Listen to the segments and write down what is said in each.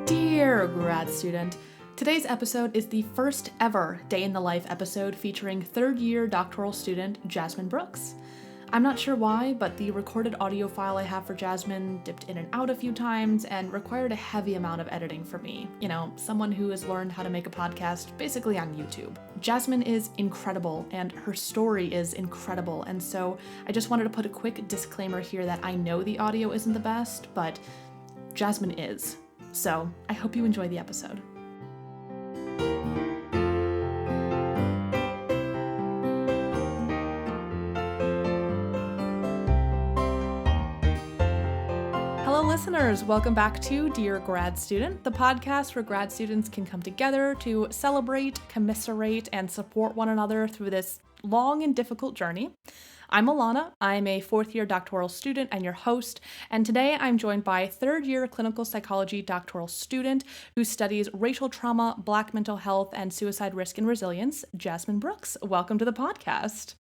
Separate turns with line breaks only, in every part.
Dear grad student, today's episode is the first ever Day in the Life episode featuring third-year doctoral student Jasmin Brooks. I'm not sure why, but the recorded audio file I have for Jasmin dipped in and out a few times and required a heavy amount of editing for me. You know, someone who has learned how to make a podcast basically on YouTube. Jasmin is incredible, and her story is incredible, and so I just wanted to put a quick disclaimer here that I know the audio isn't the best, but Jasmin is. So I hope you enjoy the episode. Hello listeners, welcome back to Dear Grad Student, the podcast where grad students can come together to celebrate, commiserate, and support one another through this long and difficult journey. I'm Alana, I'm a fourth-year doctoral student and your host, and today I'm joined by third-year clinical psychology doctoral student who studies racial trauma, Black mental health, and suicide risk and resilience, Jasmin Brooks. Welcome to the podcast.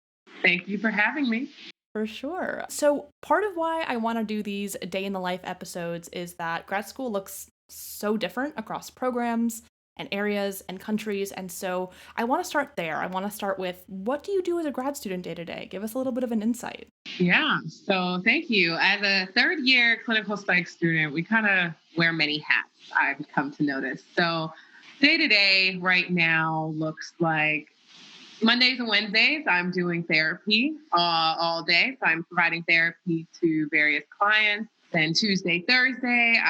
Thank you for having me.
For sure. So part of why I want to do these day in the life episodes is that grad school looks so different across programs and areas and countries. And so I want to start there. I want to start with, what do you do as a grad student day to day? Give us a little bit of an insight.
Yeah, so thank you. As a third year clinical psych student, we kind of wear many hats, I've come to notice. So day to day right now looks like Mondays and Wednesdays, I'm doing therapy all day. So I'm providing therapy to various clients. Then Tuesday, Thursday,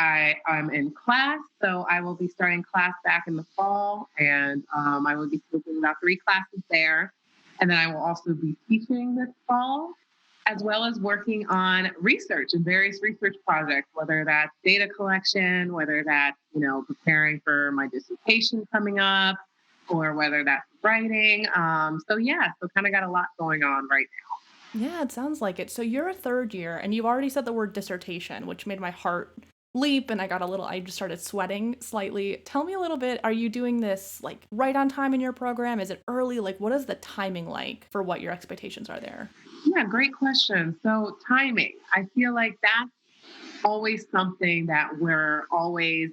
I'm in class. So I will be starting class back in the fall, and I will be taking about 3 classes there. And then I will also be teaching this fall, as well as working on research and various research projects, whether that's data collection, whether that's, preparing for my dissertation coming up, or whether that's writing. So kind of got a lot going on right now.
Yeah, it sounds like it. So you're a third year and you've already said the word dissertation, which made my heart leap and I just started sweating slightly. Tell me a little bit, are you doing this like right on time in your program? Is it early? Like what is the timing like for what your expectations are there?
Yeah, great question. So timing, I feel like that's always something that we're always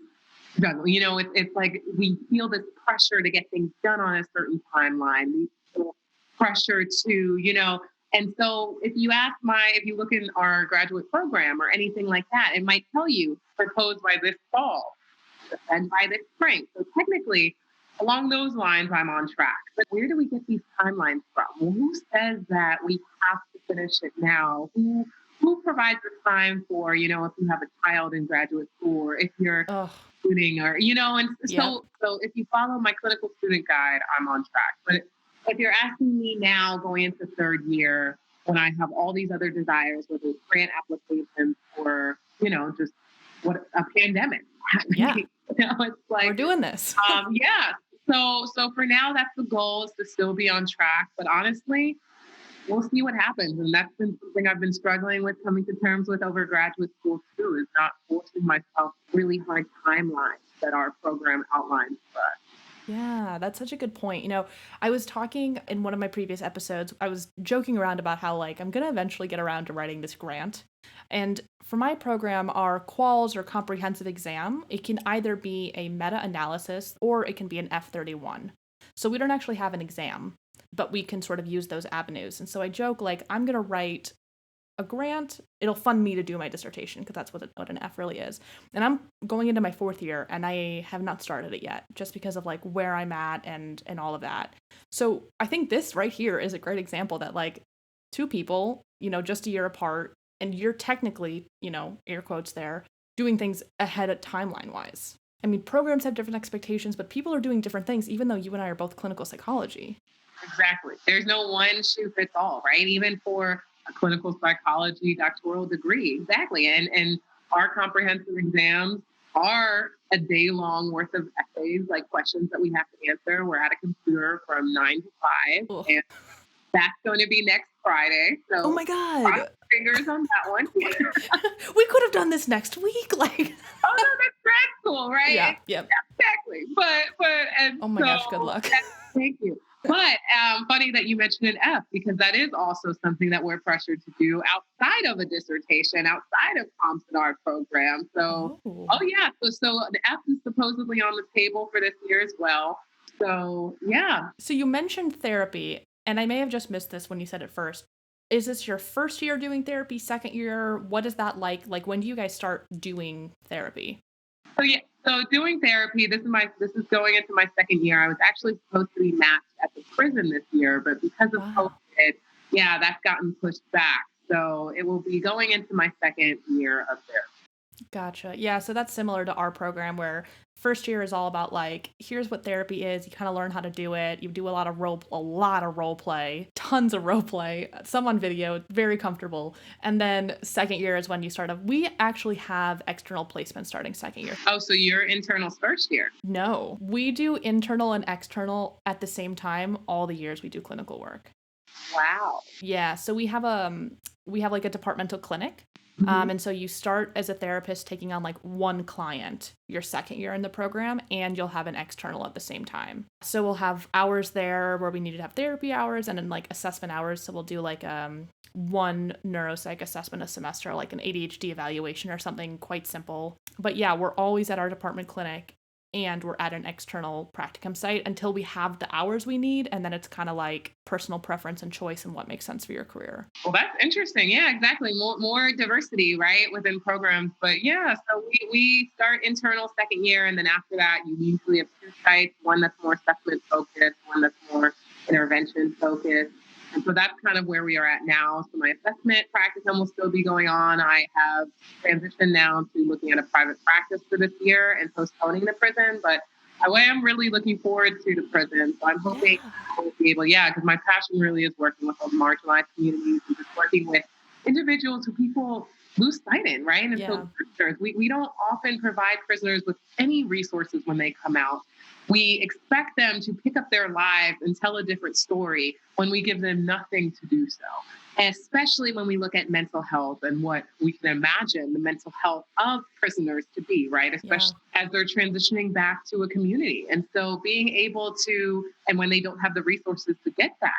done. It's like we feel this pressure to get things done on a certain timeline. We feel pressure to, and so if you look in our graduate program or anything like that, it might tell you proposed by this fall, and by this spring. So technically, along those lines, I'm on track. But where do we get these timelines from? Well, who says that we have to finish it now? Who provides the time for, if you have a child in graduate school, or if you're student, or, so if you follow my clinical student guide, I'm on track. But if you're asking me now going into third year, when I have all these other desires, whether it's grant applications or, just what a pandemic.
Yeah.
It's like
we're doing this.
So for now, that's the goal, is to still be on track. But honestly, we'll see what happens. And that's been something I've been struggling with, coming to terms with over graduate school too, is not forcing myself really hard timelines that our program outlines for us.
Yeah, that's such a good point. I was talking in one of my previous episodes, I was joking around about how I'm going to eventually get around to writing this grant. And for my program, our quals or comprehensive exam, it can either be a meta-analysis or it can be an F31. So we don't actually have an exam, but we can sort of use those avenues. And so I joke, I'm going to write a grant. It'll fund me to do my dissertation, because that's what an F really is. And I'm going into my fourth year and I have not started it yet, just because of where I'm at and all of that. So I think this right here is a great example that two people, just a year apart, and you're technically, air quotes there, doing things ahead of timeline wise. I mean, programs have different expectations, but people are doing different things, even though you and I are both clinical psychology.
Exactly. There's no one shoe fits all, right? Even for a clinical psychology doctoral degree. Exactly. And our comprehensive exams are a day-long worth of essays, questions that we have to answer. We're at a computer from 9 to 5.
Ugh.
And that's going to be next Friday. So
oh my God.
Fingers on that one.
We could have done this next week.
Oh no, that's grad school, right?
Yeah.
Exactly. But
oh my gosh, good luck.
Thank you. But funny that you mentioned an F because that is also something that we're pressured to do outside of a dissertation, outside of comps in our program. So, oh
Oh.
yeah, so the F is supposedly on the table for this year as well. So yeah.
So you mentioned therapy, and I may have just missed this when you said it first. Is this your first year doing therapy, second year? What is that like? Like, when do you guys start doing therapy?
So yeah, so doing therapy. This is going into my second year. I was actually supposed to be matched at the prison this year, but because of
Wow.
COVID, yeah, that's gotten pushed back. So it will be going into my second year of therapy.
Gotcha. Yeah, so that's similar to our program where first year is all about like, here's what therapy is. You kind of learn how to do it. You do a lot of role play, tons of role play, some on video, very comfortable. And then second year is when you start up. We actually have external placement starting second year.
Oh, so your internal's first year.
No, we do internal and external at the same time all the years we do clinical work.
Wow.
Yeah, so we have like a departmental clinic.
Mhm.
And so you start as a therapist taking on like one client your second year in the program, and you'll have an external at the same time. So we'll have hours there where we need to have therapy hours and then like assessment hours. So we'll do like one neuropsych assessment a semester, like an ADHD evaluation or something quite simple. But yeah, we're always at our department clinic and we're at an external practicum site until we have the hours we need. And then it's kind of like personal preference and choice and what makes sense for your career.
Well, that's interesting. Yeah, exactly. More diversity, right, within programs. But yeah, so we start internal second year, and then after that, you usually have two sites: one that's more assessment focused, one that's more intervention focused. And so that's kind of where we are at now. So my assessment practicum will still be going on. I have transitioned now to looking at a private practice for this year and postponing the prison, but I am really looking forward to the prison. So I'm hoping
Yeah.
I will be able, yeah, because my passion really is working with those marginalized communities and just working with individuals who people lose sight in, right? And so
Yeah.
prisoners, we don't often provide prisoners with any resources when they come out. We expect them to pick up their lives and tell a different story when we give them nothing to do so. Especially when we look at mental health and what we can imagine the mental health of prisoners to be, right?
Yeah.
Especially as they're transitioning back to a community. And so being able to, and when they don't have the resources to get that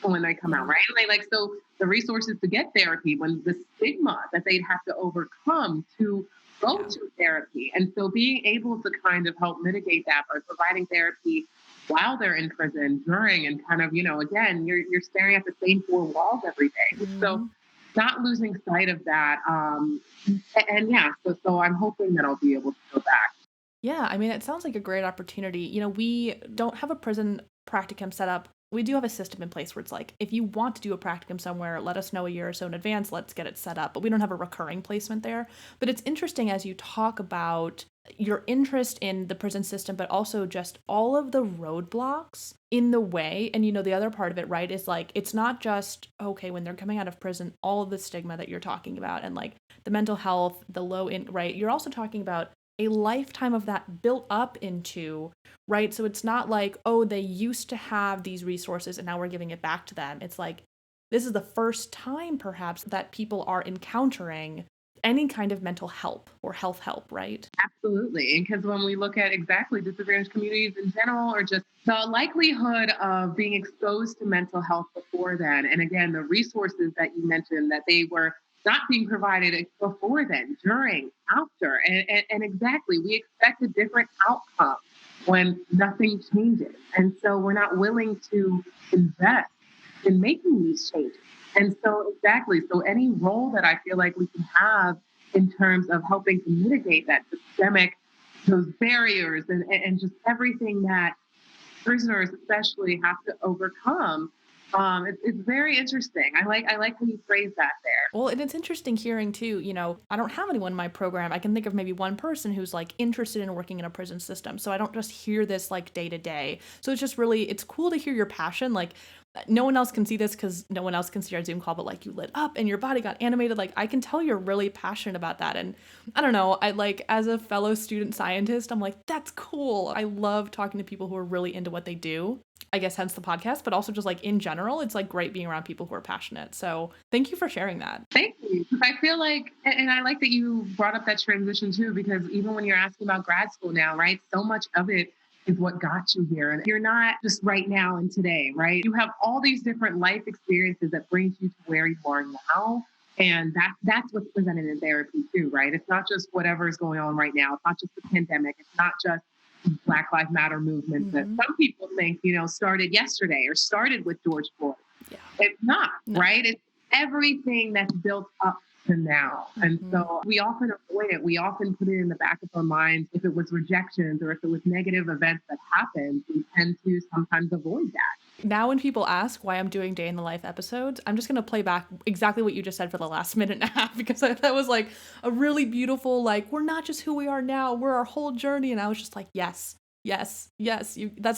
when they come out,
Yeah.
right? And they like, so the resources to get therapy, when the stigma that they'd have to overcome to go
Yeah.
to therapy. And so being able to kind of help mitigate that by providing therapy while they're in prison, during, and kind of, again, you're staring at the same four walls every day. So
Mhm.
not losing sight of that. And yeah, so I'm hoping that I'll be able to go back.
Yeah, I mean, it sounds like a great opportunity. We don't have a prison practicum set up. We do have a system in place where it's like, if you want to do a practicum somewhere, let us know a year or so in advance. Let's get it set up. But we don't have a recurring placement there. But it's interesting as you talk about your interest in the prison system, but also just all of the roadblocks in the way. And, the other part of it, right, is like, it's not just, okay, when they're coming out of prison, all of the stigma that you're talking about and like the mental health, the low in, right? You're also talking about a lifetime of that built up into, right? So it's not like, oh, they used to have these resources and now we're giving it back to them. It's like, this is the first time perhaps that people are encountering any kind of mental help or health help, right?
Absolutely. And because when we look at exactly disadvantaged communities in general, or just the likelihood of being exposed to mental health before then, and again, the resources that you mentioned that they were not being provided before then, during, after, and exactly, we expect a different outcome when nothing changes. And so we're not willing to invest in making these changes. And so, exactly, so any role that I feel like we can have in terms of helping to mitigate that systemic, those barriers and just everything that prisoners especially have to overcome. It's very interesting. I like how you phrase that there.
Well, and it's interesting hearing too, I don't have anyone in my program. I can think of maybe one person who's like interested in working in a prison system. So I don't just hear this like day to day. So it's just really, it's cool to hear your passion. Like, no one else can see this because no one else can see our Zoom call, but like you lit up and your body got animated. Like, I can tell you're really passionate about that. And I don't know, I like, as a fellow student scientist, I'm like, that's cool. I love talking to people who are really into what they do. I guess hence the podcast, but also just like in general, it's like great being around people who are passionate. So thank you for sharing that.
Thank you. 'Cause I feel like, and I like that you brought up that transition too, because even when you're asking about grad school now, right? So much of it is what got you here. And you're not just right now and today, right? You have all these different life experiences that brings you to where you are now. And that's what's presented in therapy too, right? It's not just whatever is going on right now. It's not just the pandemic. It's not just Black Lives Matter movement that some people think, started yesterday or started with George Floyd.
Yeah.
It's not,
No.
right? It's everything that's built up to now. And so we often avoid it. We often put it in the back of our minds. If it was rejections or if it was negative events that happened, we tend to sometimes avoid that.
Now when people ask why I'm doing day in the life episodes, I'm just going to play back exactly what you just said for the last minute and a half, because that was like a really beautiful, like, we're not just who we are now, we're our whole journey. And I was just like, yes, that's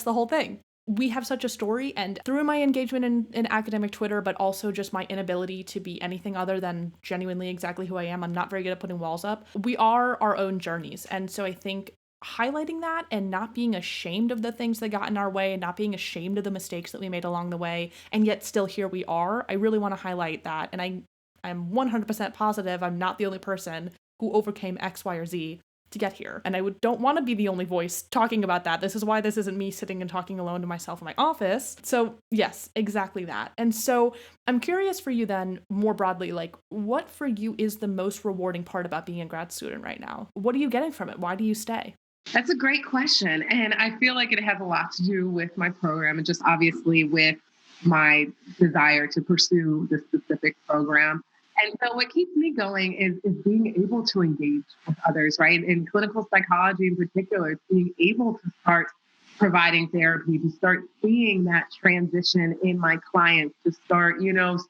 the whole thing. We have such a story, and through my engagement in academic Twitter, but also just my inability to be anything other than genuinely exactly who I am, I'm not very good at putting walls up. We are our own journeys. And so I think highlighting that and not being ashamed of the things that got in our way and not being ashamed of the mistakes that we made along the way, and yet still here we are, I really want to highlight that. And I'm 100% positive I'm not the only person who overcame X, Y, or Z to get here. And don't want to be the only voice talking about that. This is why this isn't me sitting and talking alone to myself in my office. So yes, exactly that. And so I'm curious for you then, more broadly, like, what for you is the most rewarding part about being a grad student right now? What are you getting from it? Why do you stay?
That's a great question. And I feel like it has a lot to do with my program and just obviously with my desire to pursue this specific program. And so what keeps me going is being able to engage with others, right? In clinical psychology in particular, it's being able to start providing therapy, to start seeing that transition in my clients, to start,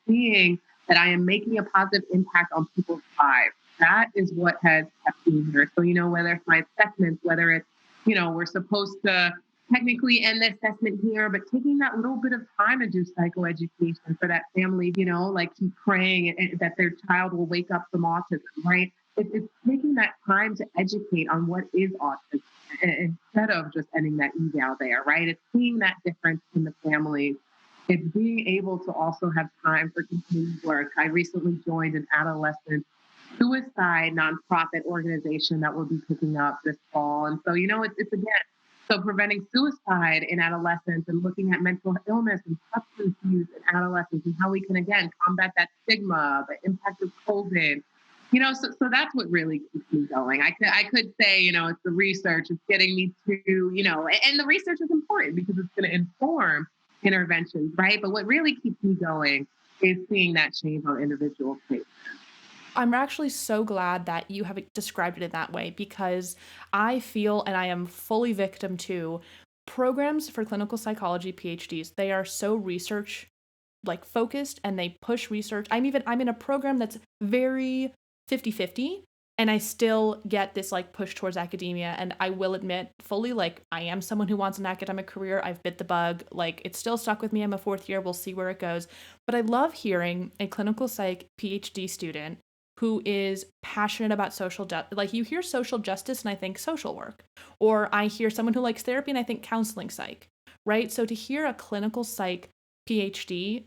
seeing that I am making a positive impact on people's lives. That is what has kept me here. So, whether it's my assessments, whether it's, we're supposed to technically end the assessment here, but taking that little bit of time to do psychoeducation for that family, like keep praying that their child will wake up from autism, right? It's taking that time to educate on what is autism instead of just ending that eval there, right? It's seeing that difference in the families. It's being able to also have time for continued work. I recently joined an adolescent suicide nonprofit organization that will be picking up this fall. And so, it's again, so preventing suicide in adolescents and looking at mental illness and substance use in adolescents and how we can, again, combat that stigma, the impact of COVID. So that's what really keeps me going. I could say, it's the research, it's getting me to, and the research is important because it's going to inform interventions, right? But what really keeps me going is seeing that change on individual cases.
I'm actually so glad that you have described it in that way, because I feel, and I am fully victim to, programs for clinical psychology PhDs. They are so research focused, and they push research. I'm in a program that's very 50-50, and I still get this push towards academia. And I will admit fully, I am someone who wants an academic career. I've bit the bug. It's still stuck with me. I'm a fourth year. We'll see where it goes. But I love hearing a clinical psych PhD student who is passionate about social justice. You hear social justice and I think social work, or I hear someone who likes therapy and I think counseling psych, right? So to hear a clinical psych PhD,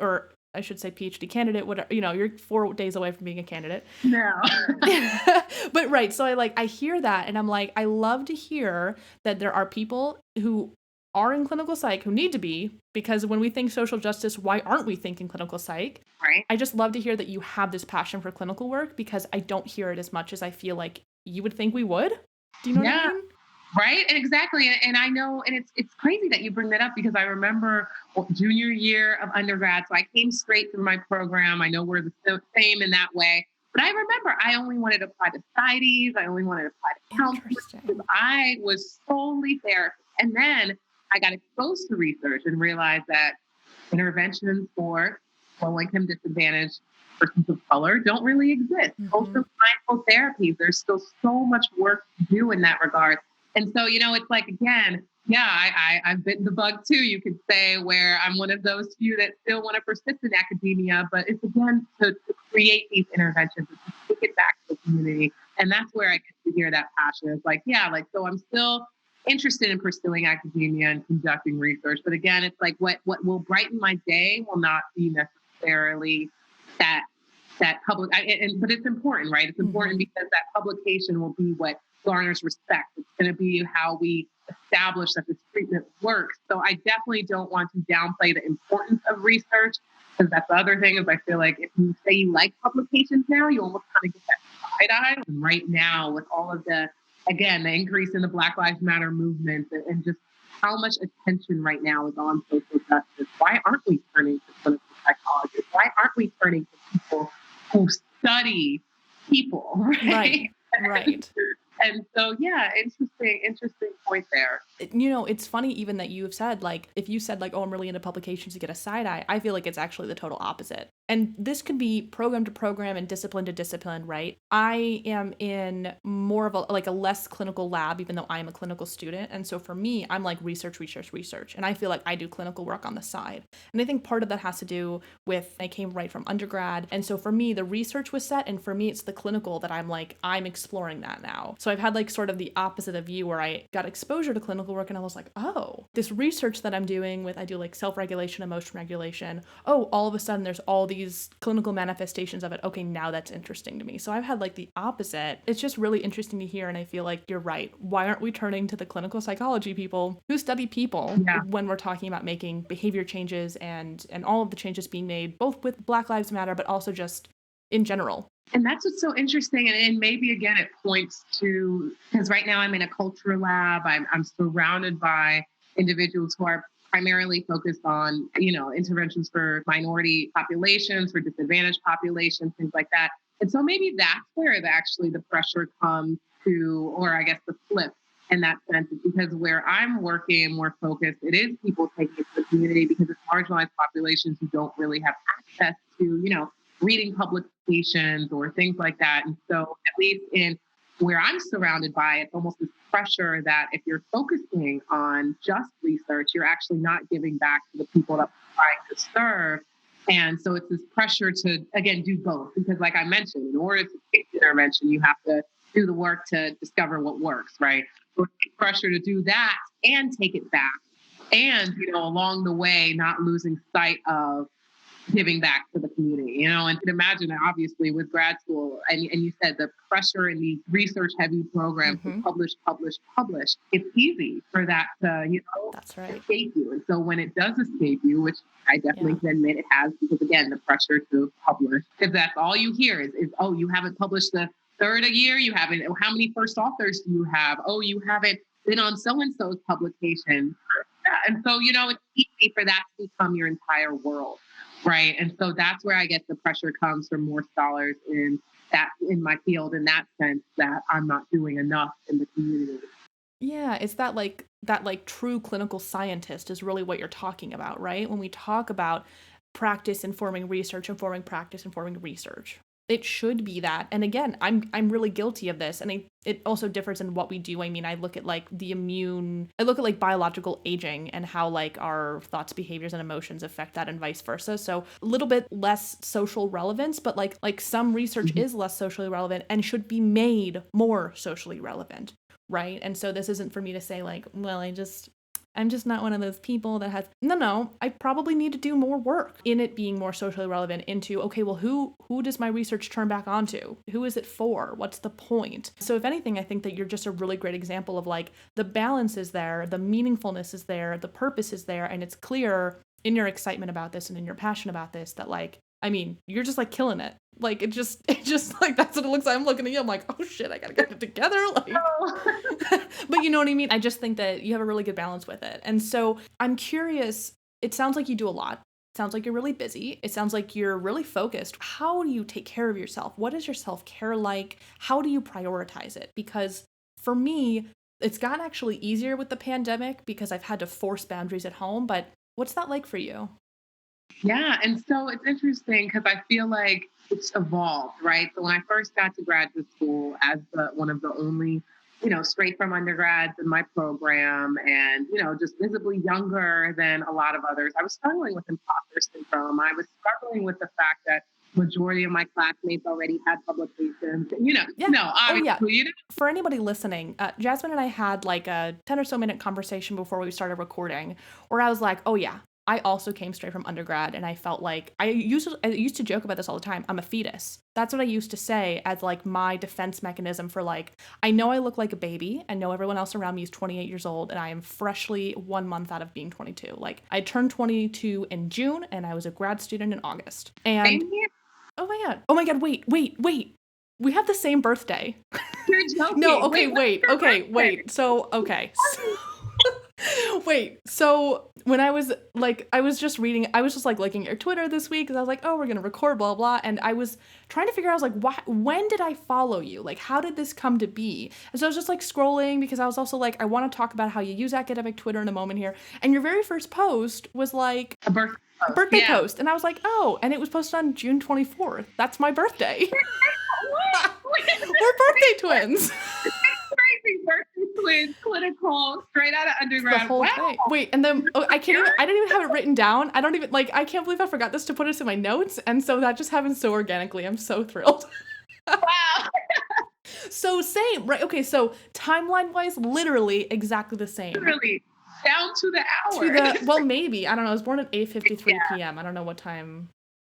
or I should say PhD candidate, whatever, you're 4 days away from being a candidate.
No.
But right. So I hear that and I'm like, I love to hear that there are people who are in clinical psych who need to be, because when we think social justice, why aren't we thinking clinical psych?
Right.
I just love to hear that you have this passion for clinical work, because I don't hear it as much as I feel like you would think we would. Do you know what I mean?
Right. And exactly. And I know, and it's crazy that you bring that up, because I remember junior year of undergrad. So I came straight through my program. I know we're the same in that way. But I remember I only wanted to apply to PsyDs. I only wanted to apply to counseling. I was solely therapist. And then I got exposed to research and realized that interventions for low-income disadvantaged persons of color don't really exist. Also, mindful therapies, there's still so much work to do in that regard. And so, it's again, I've bitten the bug too, you could say, where I'm one of those few that still want to persist in academia, but it's again to create these interventions, to take it back to the community. And that's where I get to hear that passion. It's so I'm still interested in pursuing academia and conducting research. But again, it's what will brighten my day will not be necessarily that public, but it's important, right? It's important because that publication will be what garners respect. It's going to be how we established that this treatment works. So I definitely don't want to downplay the importance of research, because that's the other thing is I feel like if you say you like publications now, you almost kind of get that side eye. And right now, with all of the, again, the increase in the Black Lives Matter movement and just how much attention right now is on social justice, why aren't we turning to clinical psychologists? Why aren't we turning to people who study people, right?
Right. Right.
And so, yeah, interesting point there.
It's funny even that you have said, like, if you said, like, oh, I'm really into publications to get a side eye, I feel like it's actually the total opposite. And this could be program to program and discipline to discipline, right? I am in more of a less clinical lab, even though I am a clinical student. And so for me, I'm like research, research, research. And I feel like I do clinical work on the side. And I think part of that has to do with I came right from undergrad. And so for me, the research was set. And for me, it's the clinical that I'm exploring that now. So I've had like sort of the opposite of you where I got exposure to clinical work and I was like, oh, this research that I'm doing I do like self-regulation, emotion regulation. Oh, all of a sudden there's all these clinical manifestations of it. Okay, now that's interesting to me. So I've had like the opposite. It's just really interesting to hear. And I feel like you're right. Why aren't we turning to the clinical psychology people who study people
Yeah.
when we're talking about making behavior changes and all of the changes being made, both with Black Lives Matter, but also just in general?
And that's what's so interesting. And maybe again, it points to, because right now I'm in a culture lab, I'm surrounded by individuals who are primarily focused on, interventions for minority populations, for disadvantaged populations, things like that. And so maybe that's where actually the pressure comes to, or I guess the flip in that sense, is because where I'm working more focused, it is people taking it to the community because it's marginalized populations who don't really have access to, reading publications or things like that. And so, at least in where I'm surrounded by, it's almost this pressure that if you're focusing on just research, you're actually not giving back to the people that we're trying to serve. And so it's this pressure to, again, do both. Because, like I mentioned, in order to take intervention, you have to do the work to discover what works, right? So it's pressure to do that and take it back. And, along the way, not losing sight of giving back to the community, and imagine that obviously with grad school, and you said the pressure in these research heavy programs to publish, it's easy for that to,
That's right.
escape you. And so when it does escape you, which I definitely can admit it has, because again, the pressure to publish, because that's all you hear is, oh, you haven't published the third a year, you haven't, how many first authors do you have? Oh, you haven't been on so-and-so's publication. Yeah. And so, it's easy for that to become your entire world. Right. And so that's where I guess the pressure comes from more scholars in my field, in that sense, that I'm not doing enough in the community.
Yeah, it's that true clinical scientist is really what you're talking about, right? When we talk about practice informing research, informing practice, informing research. It should be that. And again, I'm really guilty of this. And it also differs in what we do. I mean, I look at like biological aging and how like our thoughts, behaviors, and emotions affect that and vice versa. So a little bit less social relevance, but like some research is less socially relevant and should be made more socially relevant. Right. And so this isn't for me to say like, well, I'm just not one of those people that has, no, I probably need to do more work in it being more socially relevant into, okay, well, who does my research turn back onto? Who is it for? What's the point? So if anything, I think that you're just a really great example of like the balance is there, the meaningfulness is there, the purpose is there, and it's clear in your excitement about this and in your passion about this that like, I mean, you're just like killing it. Like it just like that's what it looks like. I'm looking at you. I'm like, oh shit, I gotta get it together. Like, but you know what I mean? I just think that you have a really good balance with it. And so I'm curious. It sounds like you do a lot. It sounds like you're really busy. It sounds like you're really focused. How do you take care of yourself? What is your self-care like? How do you prioritize it? Because for me, it's gotten actually easier with the pandemic because I've had to force boundaries at home. But what's that like for you?
Yeah. And so it's interesting because I feel like it's evolved, right? So when I first got to graduate school as one of the only, straight from undergrads in my program and, just visibly younger than a lot of others, I was struggling with imposter syndrome. I was struggling with the fact that majority of my classmates already had publications.
Yeah.
Obviously,
Oh, yeah. For anybody listening, Jasmin and I had like a 10 or so minute conversation before we started recording where I was like, oh yeah, I also came straight from undergrad, and I felt like I used to joke about this all the time. I'm a fetus. That's what I used to say as like my defense mechanism for like, I know I look like a baby. I know everyone else around me is 28 years old, and I am freshly 1 month out of being 22. Like, I turned 22 in June, and I was a grad student in August. And
Same here.
oh my god, wait. We have the same birthday.
You're joking.
No, okay,
What's your birthday?
wait. So, okay. Wait, so when I was just reading, I was just like looking at your Twitter this week because I was like, oh, we're gonna record, blah blah, and I was trying to figure out, I was like, when did I follow you? Like, how did this come to be? And so I was just like scrolling because I was also like, I want to talk about how you use academic Twitter in a moment here. And your very first post was like
A
birthday post, and I was like, oh, and it was posted on June 24th. That's my birthday. We're birthday twins.
Crazy birthday twins, clinical, straight out of undergrad.
The whole thing. Wait, and then I didn't even have it written down. I don't even I can't believe I forgot this to put this in my notes, and so that just happened so organically. I'm so thrilled.
Wow.
So same, right? Okay, so timeline wise, literally exactly the same.
Literally down to the hour.
Well, maybe, I don't know. I was born at 8:53 p.m. I don't know what time.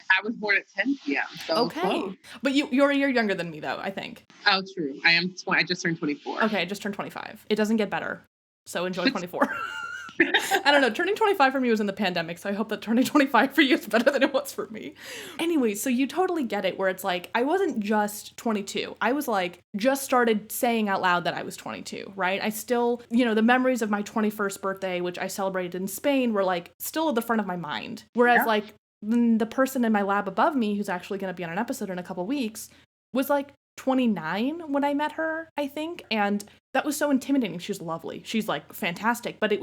I was born at 10 p.m. So
okay,
close.
But you're a year younger than me though, I think.
Oh, true. I just turned 24.
Okay, I just turned 25. It doesn't get better, so enjoy 24. I don't know. Turning 25 for me was in the pandemic, so I hope that turning 25 for you is better than it was for me. Anyway, so you totally get it, where it's like, I wasn't just 22. I was like, just started saying out loud that I was 22, right? I still, the memories of my 21st birthday, which I celebrated in Spain, were like still at the front of my mind. Whereas like the person in my lab above me, who's actually going to be on an episode in a couple weeks, was like 29 when I met her, I think. And that was so intimidating. She was lovely. She's like fantastic. But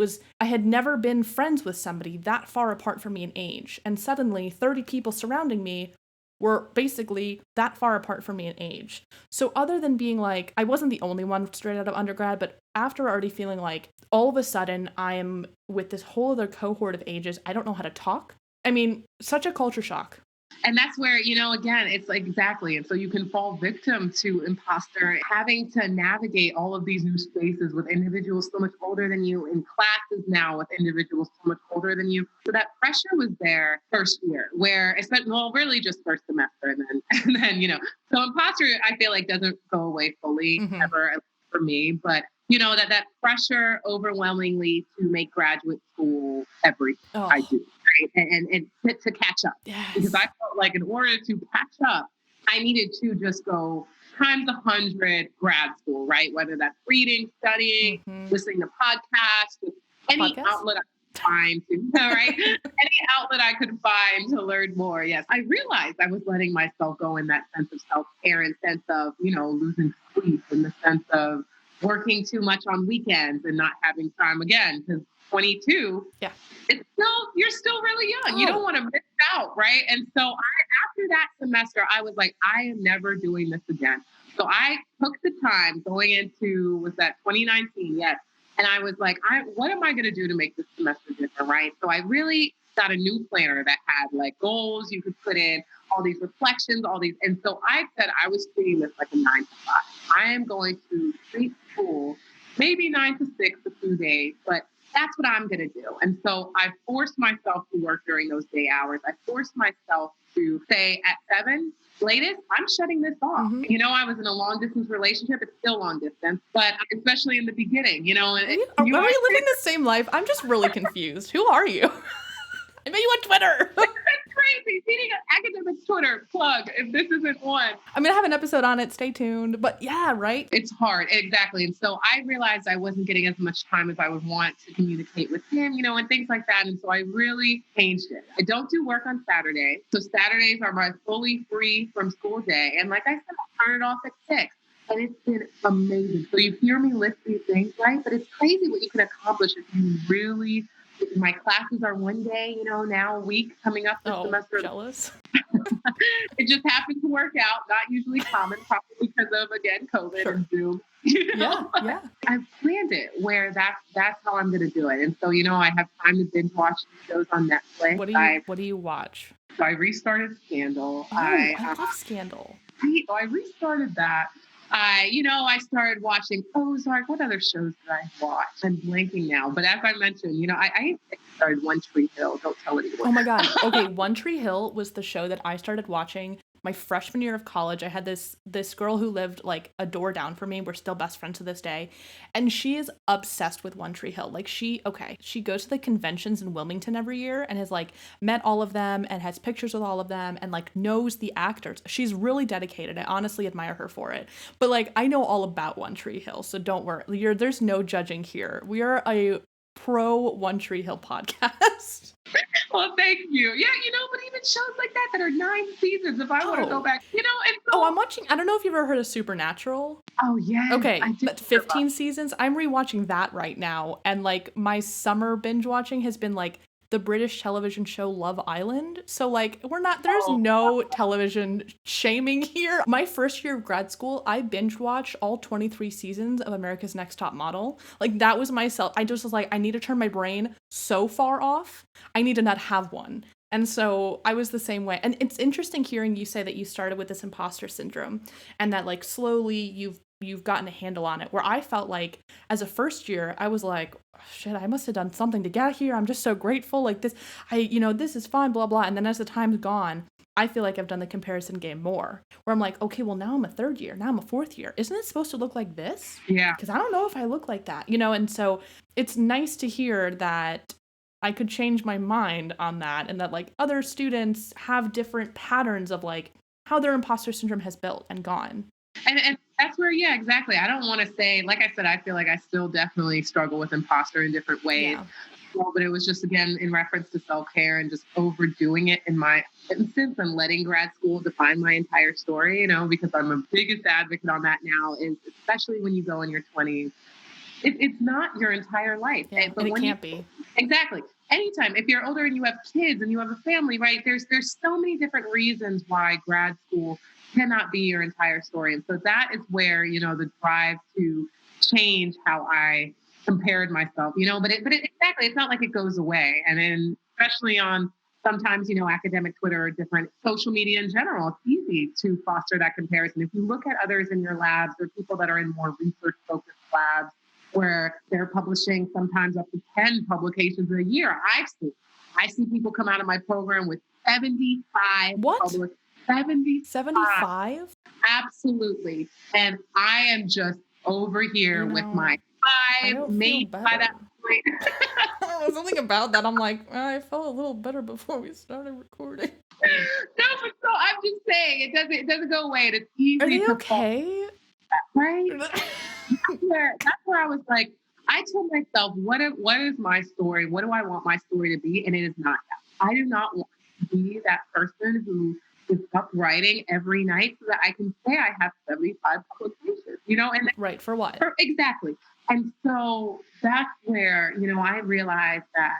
I had never been friends with somebody that far apart from me in age. And suddenly 30 people surrounding me were basically that far apart from me in age. So other than being like, I wasn't the only one straight out of undergrad, but after already feeling like all of a sudden I am with this whole other cohort of ages, I don't know how to talk. I mean, such a culture shock.
And that's where, again, it's like exactly. And so you can fall victim to imposter, having to navigate all of these new spaces with individuals so much older than you, in classes now with individuals so much older than you. So that pressure was there first year, where it's really just first semester. And then, so imposter, I feel like doesn't go away fully ever for me. But that pressure overwhelmingly to make graduate school everything I do, right? And to catch up.
Yes.
Because I felt like in order to catch up, I needed to just go times 100 grad school, right? Whether that's reading, studying, listening to podcasts, any outlet I could find right? Any outlet I could find to learn more. Yes. I realized I was letting myself go in that sense of self-care and sense of, losing sleep, in the sense of working too much on weekends and not having time again, because 22, you're still really young. You don't want to miss out, right? And so after that semester, I was like, I am never doing this again. So I took the time going into, was that 2019? Yes. And I was like, what am I going to do to make this semester different, right? So I really got a new planner that had like goals you could put in, all these reflections, and so I said I was treating this like a 9 to 5. I am going to treat school maybe 9 to 6 a few days, but that's what I'm going to do. And so I forced myself to work during those day hours. I forced myself to say at 7 latest, I'm shutting this off. I was in a long distance relationship. It's still long distance, but especially in the beginning,
Are we living the same life? I'm just really confused. Who are you? I met you on Twitter.
That's crazy. Meeting academic Twitter plug, if this isn't one.
I'm going to have an episode on it. Stay tuned. But yeah, right?
It's hard. Exactly. And so I realized I wasn't getting as much time as I would want to communicate with him, and things like that. And so I really changed it. I don't do work on Saturday. So Saturdays are my fully free from school day. And like I said, I turn it off at 6. And it's been amazing. So you hear me list these things, right? But it's crazy what you can accomplish if you really... My classes are one day, now a week coming up this semester.
Jealous.
It just happened to work out. Not usually common, probably because of, again, COVID and Zoom.
Yeah.
I've planned it where that's how I'm going to do it. And so, I have time to binge watch shows on Netflix.
What do you watch?
So I restarted Scandal.
I love Scandal.
So I restarted that. I started watching Ozark. What other shows did I watch? I'm blanking now. But as I mentioned, I started One Tree Hill. Don't tell anyone.
Oh my God. Okay, One Tree Hill was the show that I started watching my freshman year of college. I had this girl who lived like a door down from me. We're still best friends to this day. And she is obsessed with One Tree Hill. Like she goes to the conventions in Wilmington every year and has like met all of them and has pictures with all of them and like knows the actors. She's really dedicated. I honestly admire her for it. But like I know all about One Tree Hill, so don't worry. There's no judging here. We are a pro One Tree Hill podcast.
Well, thank you. Yeah, but even shows like that are 9 seasons, if I want to go
Oh.
back, and
Oh,
so,
I'm watching. I don't know if you've ever heard of Supernatural.
oh, yes, I
Okay,
do.
but 15 seasons. I'm rewatching that right now. And like my summer binge watching has been like the British television show Love Island. So like there's
Oh,
no television shaming here. My first year of grad school, I binge watched all 23 seasons of America's Next Top Model. Like that was myself. I just was like, I need to turn my brain so far off. I need to not have one. And so I was the same way. And it's interesting hearing you say that you started with this imposter syndrome and that like slowly you've gotten a handle on it. Where I felt like as a first year, I was like, oh, shit, I must have done something to get here. I'm just so grateful. Like this, this is fine, blah, blah. And then as the time's gone, I feel like I've done the comparison game more where I'm like, okay, well now I'm a third year. Now I'm a fourth year. Isn't it supposed to look like this?
yeah.
Because I don't know if I look like that, and so it's nice to hear that I could change my mind on that and that like other students have different patterns of like how their imposter syndrome has built and gone.
And that's where, yeah, exactly. I don't want to say, like I said, I feel like I still definitely struggle with imposter in different ways.
Yeah.
But it was just, again, in reference to self-care and just overdoing it in my instance and letting grad school define my entire story, because I'm a biggest advocate on that now, is especially when you go in your 20s, it's not your entire life.
Yeah,
But
and it
when
can't be.
exactly. Anytime, if you're older and you have kids and you have a family, right? There's so many different reasons why grad school cannot be your entire story. And so that is where, the drive to change how I compared myself, but exactly, it's not like it goes away. And then especially on sometimes, academic Twitter or different social media in general, it's easy to foster that comparison. If you look at others in your labs or people that are in more research focused labs, where they're publishing sometimes up to 10 publications in a year. I see people come out of my program with 75
What?
75.
75?
Absolutely. And I am just over here with my
I
5,
don't feel
maybe by
better.
that point.
Something about that. I'm like, I felt a little better before we started recording.
No, but so I'm just saying it doesn't go away. And it's
Are
easy
they
to fall,
okay?
right? That's where I was like, I told myself, what is my story? What do I want my story to be? And it is not that. I do not want to be that person who is up writing every night so that I can say I have 75 publications, and
Right, for what?
exactly. And so that's where, I realized that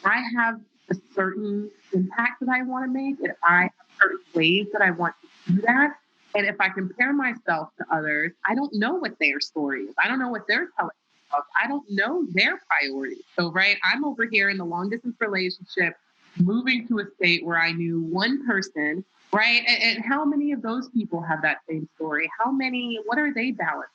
I have a certain impact that I want to make, and I have certain ways that I want to do that. And if I compare myself to others, I don't know what their story is. I don't know what they're telling me. I don't know their priorities. So, right, I'm over here in the long distance relationship, moving to a state where I knew one person, right? And how many of those people have that same story? What are they balancing?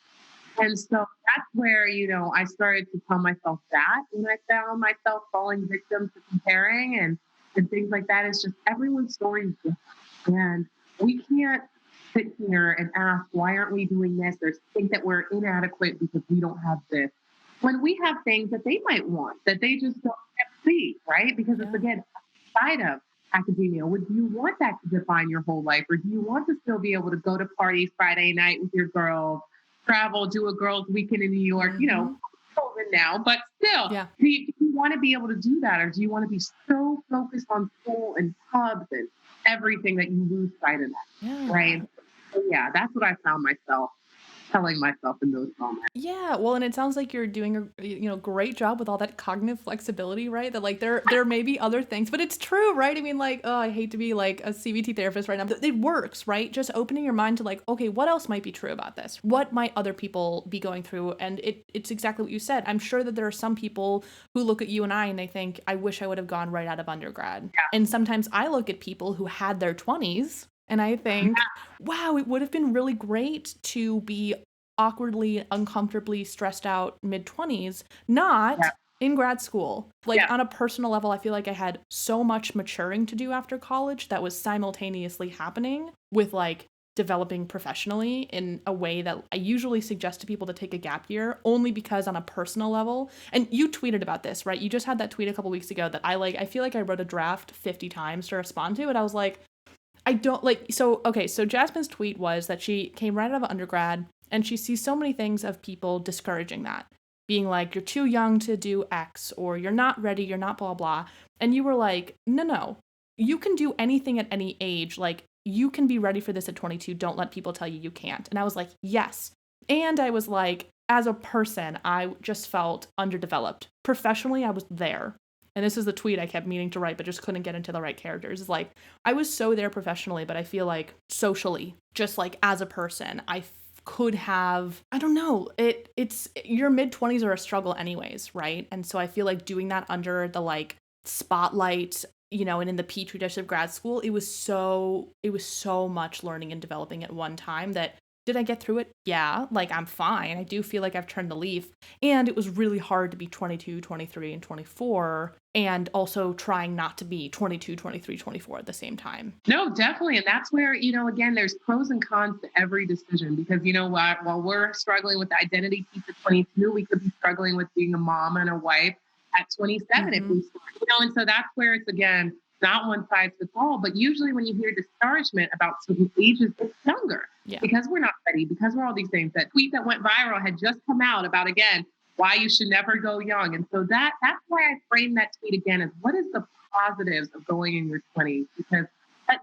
And so that's where, I started to tell myself that when I found myself falling victim to comparing and things like that. It's just everyone's story is different. And we can't sit here and ask, why aren't we doing this? Or think that we're inadequate because we don't have this. When we have things that they might want, that they just don't see, right? Because it's, again, outside of academia. Would you want that to define your whole life? Or do you want to still be able to go to parties Friday night with your girls, travel, do a girls' weekend in New York, COVID now, but still, do you want to be able to do that? Or do you want to be so focused on school and pubs and everything that you lose sight of that, right? So, yeah, that's what I found myself telling myself in those moments.
Yeah, well, and it sounds like you're doing a great job with all that cognitive flexibility, right? That like there may be other things, but it's true, right? I mean, like, oh, I hate to be like a CBT therapist right now, but it works, right? Just opening your mind to like, okay, what else might be true about this? What might other people be going through? And it's exactly what you said. I'm sure that there are some people who look at you and I and they think, I wish I would have gone right out of undergrad.
Yeah.
And sometimes I look at people who had their 20s And I think, wow, it would have been really great to be awkwardly, uncomfortably stressed out mid 20s,
Yeah.
not in grad school. Like
Yeah.
on a personal level, I feel like I had so much maturing to do after college that was simultaneously happening with like developing professionally in a way that I usually suggest to people to take a gap year only because on a personal level, and you tweeted about this, right? You just had that tweet a couple weeks ago that I feel like I wrote a draft 50 times to respond to, and I was like, I don't like, so okay, so Jasmine's tweet was that she came right out of undergrad and she sees so many things of people discouraging that, being like, you're too young to do X, or you're not ready, you're not blah blah. And you were like, no, you can do anything at any age. Like, you can be ready for this at 22. Don't let people tell you you can't. And I was like, yes. And I was like, as a person, I just felt underdeveloped. Professionally, I was there. And this is the tweet I kept meaning to write, but just couldn't get into the right characters. It's like, I was so there professionally, but I feel like socially, just like as a person, could have, I don't know, it's your mid 20s are a struggle anyways, right? And so I feel like doing that under the like spotlight, and in the petri dish of grad school, it was so much learning and developing at one time that did I get through it? Yeah, like I'm fine. I do feel like I've turned the leaf. And it was really hard to be 22, 23, and 24, and also trying not to be 22, 23, 24 at the same time.
No, definitely. And that's where, again, there's pros and cons to every decision because you know what, while we're struggling with the identity piece at 22, we could be struggling with being a mom and a wife at 27 if
Mm-hmm.
we start, and so that's where it's again, not one size fits all, but usually when you hear discouragement about certain ages, it's younger
Yeah.
because we're not ready, because we're all these things. That tweet that went viral had just come out about, again, why you should never go young. And so that's why I frame that tweet again as what is the positives of going in your 20s? Because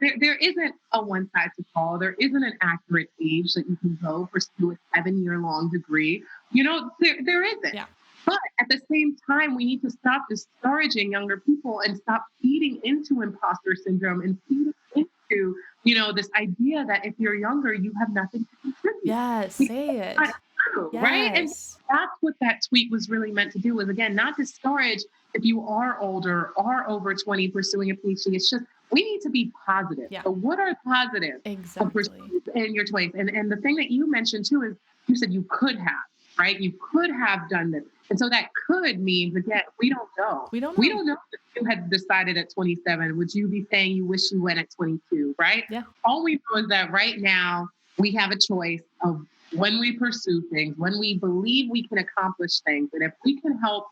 there isn't a one size fits all. There isn't an accurate age that you can go pursue a 7-year long degree. There isn't.
Yeah.
But at the same time, we need to stop discouraging younger people and stop feeding into imposter syndrome and feeding into, this idea that if you're younger, you have nothing to contribute.
Yes,
Because
say
that's not
it.
true, right? And
Yes.
that's what that tweet was really meant to do was, again, not discourage if you are older, are over 20 pursuing a PhD. It's just, we need to be positive.
Yeah.
So what are positives of
Exactly.
pursuing in your 20s? And the thing that you mentioned too is you said you could have, right? You could have done this. And so that could means, again, we don't know.
We don't
We
know.
don't know if you had decided at 27. Would you be saying you wish you went at 22, right?
Yeah.
All we know is that right now we have a choice of when we pursue things, when we believe we can accomplish things. And if we can help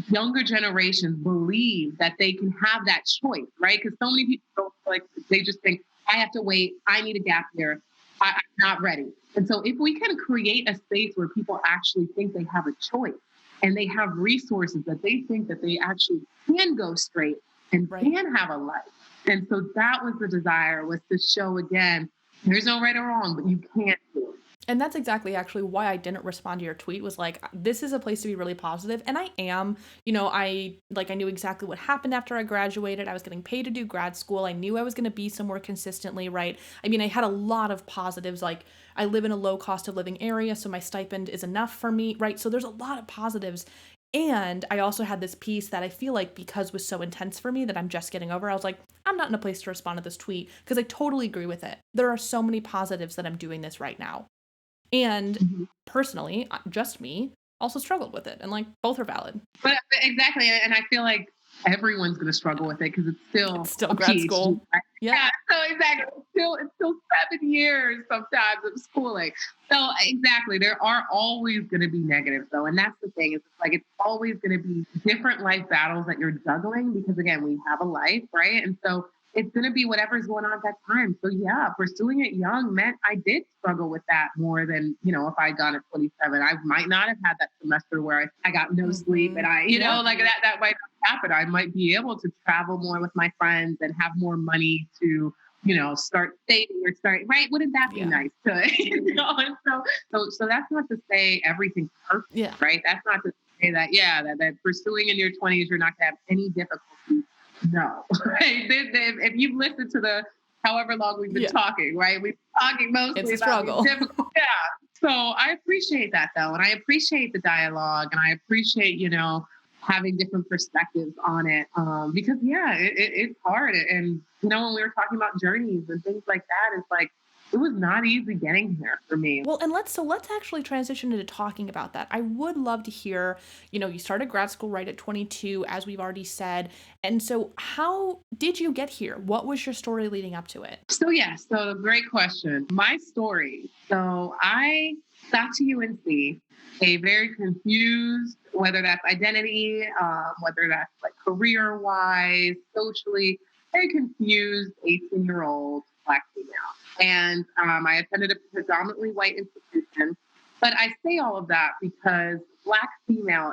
younger generations believe that they can have that choice, right? Because so many people don't feel like they just think, I have to wait, I need a gap year, I'm not ready. And so if we can create a space where people actually think they have a choice and they have resources that they think that they actually can go straight and
Right.
can have a life. And so that was the desire, was to show again, there's no right or wrong, but you can't do it.
And that's exactly actually why I didn't respond to your tweet, was like, this is a place to be really positive. And I am, I knew exactly what happened after I graduated. I was getting paid to do grad school. I knew I was going to be somewhere consistently, right? I mean, I had a lot of positives. Like, I live in a low cost of living area, so my stipend is enough for me, right? So there's a lot of positives. And I also had this piece that I feel like, because was so intense for me that I'm just getting over, I was like, I'm not in a place to respond to this tweet because I totally agree with it. There are so many positives that I'm doing this right now. And
Mhm.
personally, just me, also struggled with it. And like, both are valid.
But exactly, and I feel like everyone's going to struggle with it because it's
It's
still
still
a
grad
PhD.
school.
Right?
Yeah.
Yeah, so exactly, it's still 7 years sometimes of schooling. So exactly, there are always going to be negatives though, and that's the thing. Is it's like it's always going to be different life battles that you're juggling because again, we have a life, right? And so it's going to be whatever's going on at that time. So yeah, pursuing it young meant I did struggle with that more than, if I'd gone at 27, I might not have had that semester where I got no sleep and
Yeah.
like that might not happen. I might be able to travel more with my friends and have more money to, start dating or start, right? Wouldn't that be
Yeah.
nice to, and so that's not to say everything's perfect,
Yeah.
right? That's not to say that, that pursuing in your 20s, you're not going to have any difficulty. No, right? If you've listened to the however long we've been
Yeah.
talking, right? We've been talking mostly
It's a
about
struggle.
these difficult, yeah. So I appreciate that though, and I appreciate the dialogue, and I appreciate having different perspectives on it. Because yeah, it's hard. And when we were talking about journeys and things like that, it's like it was not easy getting here for me.
Well, and let's actually transition into talking about that. I would love to hear, you started grad school right at 22, as we've already said. And so how did you get here? What was your story leading up to it?
So yeah, so great question. My story. So I got to UNC, a very confused, whether that's identity, whether that's like career wise, socially, very confused 18-year-old Black female. And I attended a predominantly white institution. But I say all of that because Black female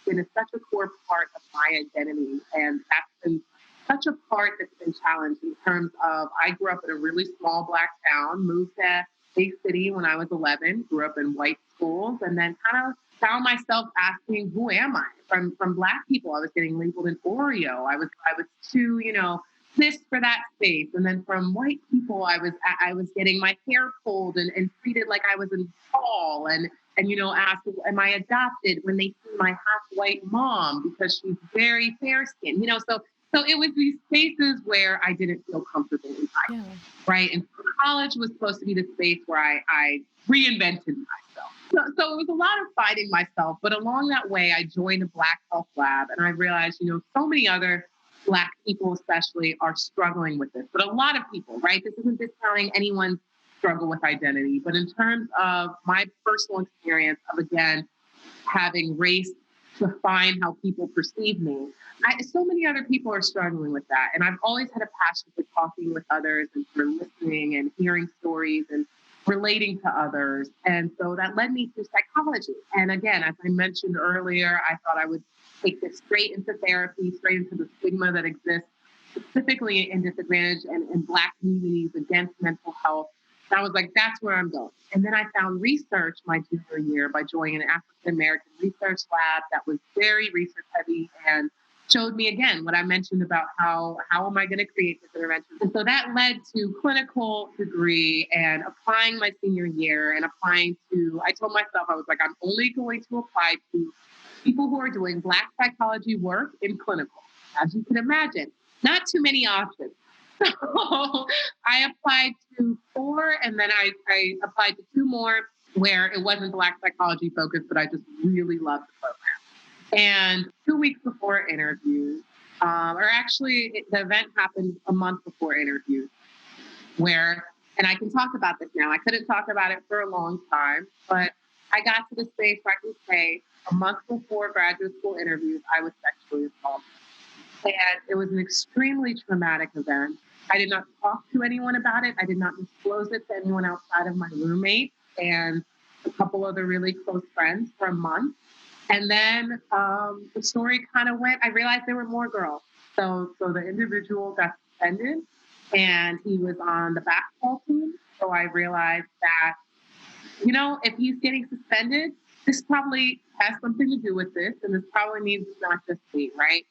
been such a core part of my identity. And that's been such a part that's been challenged in terms of I grew up in a really small Black town, moved to big city when I was 11, grew up in white schools, and then kind of found myself asking, who am I? From Black people, I was getting labeled an Oreo. I was too, this for that space. And then from white people, I was getting my hair pulled and treated like I was in tall and asked, am I adopted when they see my half white mom because she's very fair skinned, so it was these spaces where I didn't feel comfortable in life,
Yeah.
right? And college was supposed to be the space where I reinvented myself. So it was a lot of finding myself, but along that way, I joined a Black Health Lab, and I realized, so many other Black people especially are struggling with this, but a lot of people, right? This isn't discounting anyone's struggle with identity, but in terms of my personal experience of, again, having race define how people perceive me, so many other people are struggling with that. And I've always had a passion for talking with others and for listening and hearing stories and relating to others. And so that led me to psychology. And again, as I mentioned earlier, I thought I would take this straight into therapy, straight into the stigma that exists specifically in disadvantaged and in Black communities against mental health. And I was like, that's where I'm going. And then I found research my junior year by joining an African American research lab that was very research heavy and showed me again what I mentioned about how am I going to create this intervention. And so that led to clinical degree and applying my senior year and I told myself, I was like, I'm only going to apply to people who are doing Black psychology work in clinical. As you can imagine, not too many options. So I applied to 4, and then I applied to 2 more where it wasn't Black psychology focused, but I just really loved the program. And 2 weeks before interviews, or actually the event happened a month before interviews, and I can talk about this now. I couldn't talk about it for a long time, but I got to the space where I can say a month before graduate school interviews, I was sexually assaulted. And it was an extremely traumatic event. I did not talk to anyone about it. I did not disclose it to anyone outside of my roommate and a couple other really close friends for a month. And then the story kind of went, I realized there were more girls. So the individual got suspended and he was on the basketball team. So I realized that, if he's getting suspended, this probably has something to do with this. And this probably means it's not just me, right?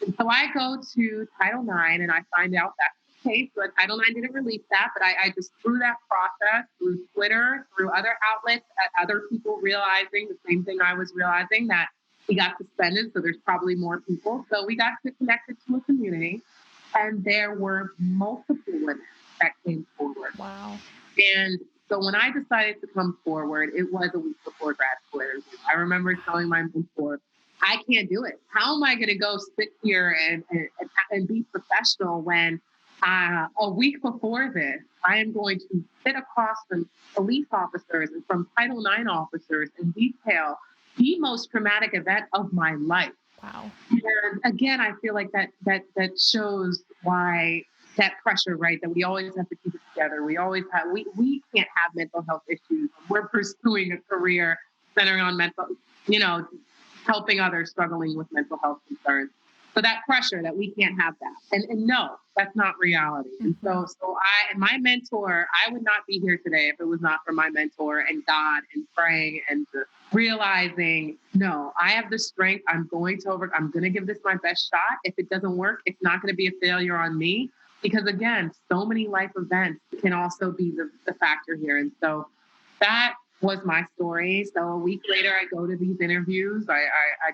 And so I go to Title IX and I find out that's the case, but Title IX didn't release that. But I just through that process, through Twitter, through other outlets, other people realizing the same thing I was realizing, that he got suspended. So there's probably more people. So we got connected to a community, and there were multiple women that came forward.
Wow.
And so when I decided to come forward, it was a week before grad school interview. I remember telling my mentor, I can't do it. How am I going to go sit here and be professional when a week before this, I am going to sit across from police officers and from Title IX officers and detail the most traumatic event of my life?
Wow.
And again, I feel like that shows why that pressure, right? That we always have to keep it together. We can't have mental health issues. We're pursuing a career centering on helping others struggling with mental health concerns. So that pressure that we can't have that. And no, that's not reality. And so my mentor, I would not be here today if it was not for my mentor and God and praying and just realizing, no, I have the strength. I'm going to give this my best shot. If it doesn't work, it's not going to be a failure on me. Because again, so many life events can also be the factor here. And so that was my story. So a week later, I go to these interviews. I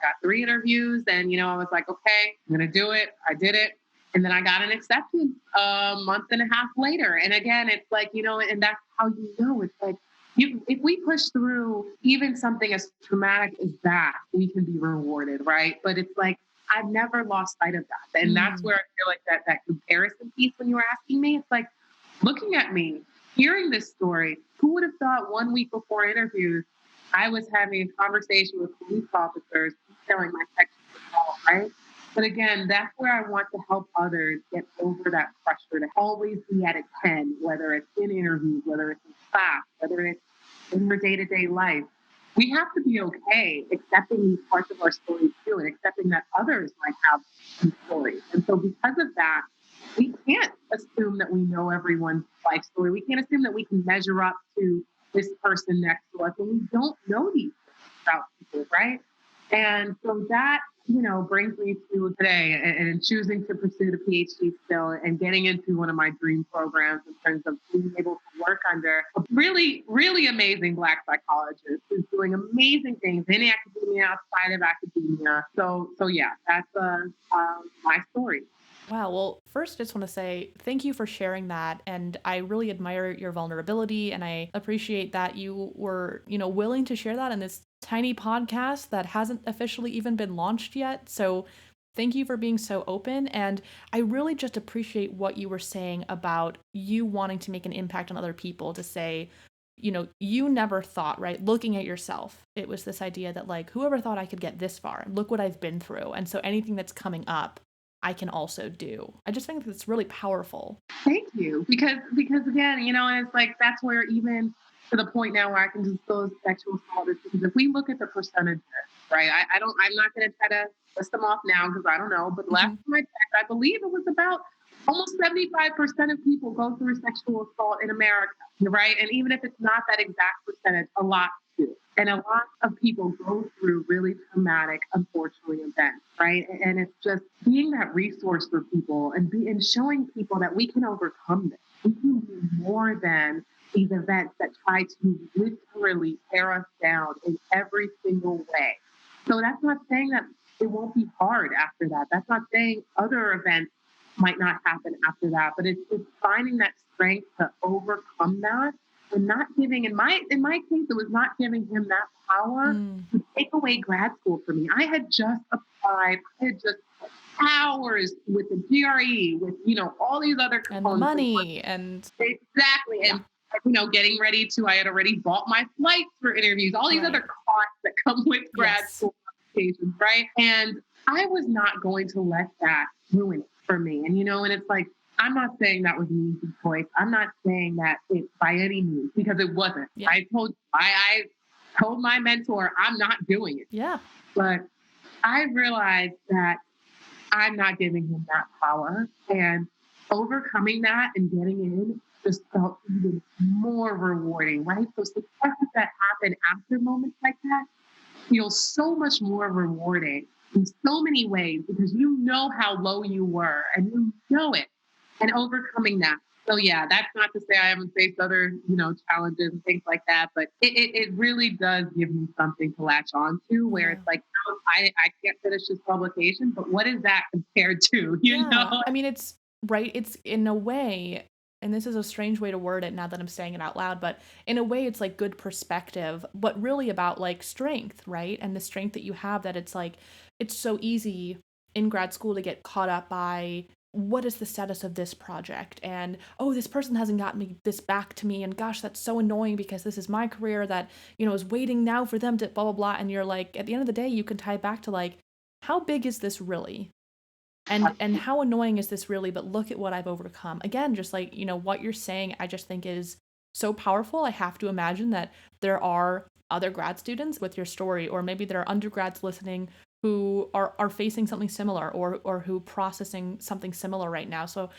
got 3 interviews, and I was like, okay, I'm gonna do it. I did it, and then I got an acceptance a month and a half later. And again, it's like and that's how it's like. If we push through even something as traumatic as that, we can be rewarded, right? But it's like I've never lost sight of that, and that's
Mm.
where I feel like that comparison piece. When you were asking me, it's like looking at me, hearing this story, who would have thought 1 week before interviews, I was having a conversation with police officers detailing my sexual assault, right? But again, that's where I want to help others get over that pressure to always be at a 10, whether it's in interviews, whether it's in class, whether it's in your day to day life. We have to be okay accepting these parts of our stories too, and accepting that others might have these stories. And so, because of that, we can't assume that we know everyone's life story. We can't assume that we can measure up to this person next to us when we don't know these things about people, right? And so that, brings me to today and choosing to pursue the PhD still and getting into one of my dream programs in terms of being able to work under a really, really amazing Black psychologist who's doing amazing things in academia, outside of academia. So yeah, that's my story.
Wow. Well, first, I just want to say thank you for sharing that. And I really admire your vulnerability. And I appreciate that you were, willing to share that in this tiny podcast that hasn't officially even been launched yet. So thank you for being so open. And I really just appreciate what you were saying about you wanting to make an impact on other people to say, you never thought, right? Looking at yourself, it was this idea that, like, whoever thought I could get this far? Look what I've been through. And so anything that's coming up, I can also do. I just think that's really powerful.
Thank you. Because again, and it's like that's where even to the point now where I can disclose sexual assault is because if we look at the percentages, right? I'm not gonna try to list them off now because I don't know, but last
Mhm.
time I checked, I believe it was about almost 75% of people go through sexual assault in America, right? And even if it's not that exact percentage, a lot do. And a lot of people go through really traumatic, unfortunately, events, right? And it's just being that resource for people and showing people that we can overcome this. We can do more than these events that try to literally tear us down in every single way. So that's not saying that it won't be hard after that. That's not saying other events might not happen after that, but it's finding that strength to overcome that and not giving in my case it was not giving him that power
Mm.
to take away grad school from me. I had just applied, I had just hours with the GRE, with all these other
And the
components.
money and
Exactly.
yeah,
And getting ready to, I had already bought my flights for interviews, all these other
right.
costs that come with grad
Yes.
school applications, right? And I was not going to let that ruin it for me. And it's like, I'm not saying that was an easy choice. I'm not saying that it by any means, because it wasn't.
Yeah.
I told my mentor, I'm not doing it.
Yeah.
But I realized that I'm not giving him that power. And overcoming that and getting in just felt even more rewarding, right? So successes that happen after moments like that feel so much more rewarding in so many ways because you know how low you were and you know it and overcoming that. So yeah, that's not to say I haven't faced other, challenges and things like that, but it really does give me something to latch on to where
Yeah.
it's like, oh, I can't finish this publication, but what is that compared to,
Yeah. I mean, it's right. It's in a way, and this is a strange way to word it now that I'm saying it out loud, but in a way, it's like good perspective, but really about like strength, right? And the strength that you have that it's like, it's so easy in grad school to get caught up by what is the status of this project and oh this person hasn't gotten me this back to me and gosh that's so annoying because this is my career that is waiting now for them to blah blah blah and you're like at the end of the day you can tie it back to like how big is this really and how annoying is this really, but look at what I've overcome. Again, just like, what you're saying, I just think is so powerful. I have to imagine that there are other grad students with your story, or maybe there are undergrads listening who are facing something similar or who processing something similar right now. So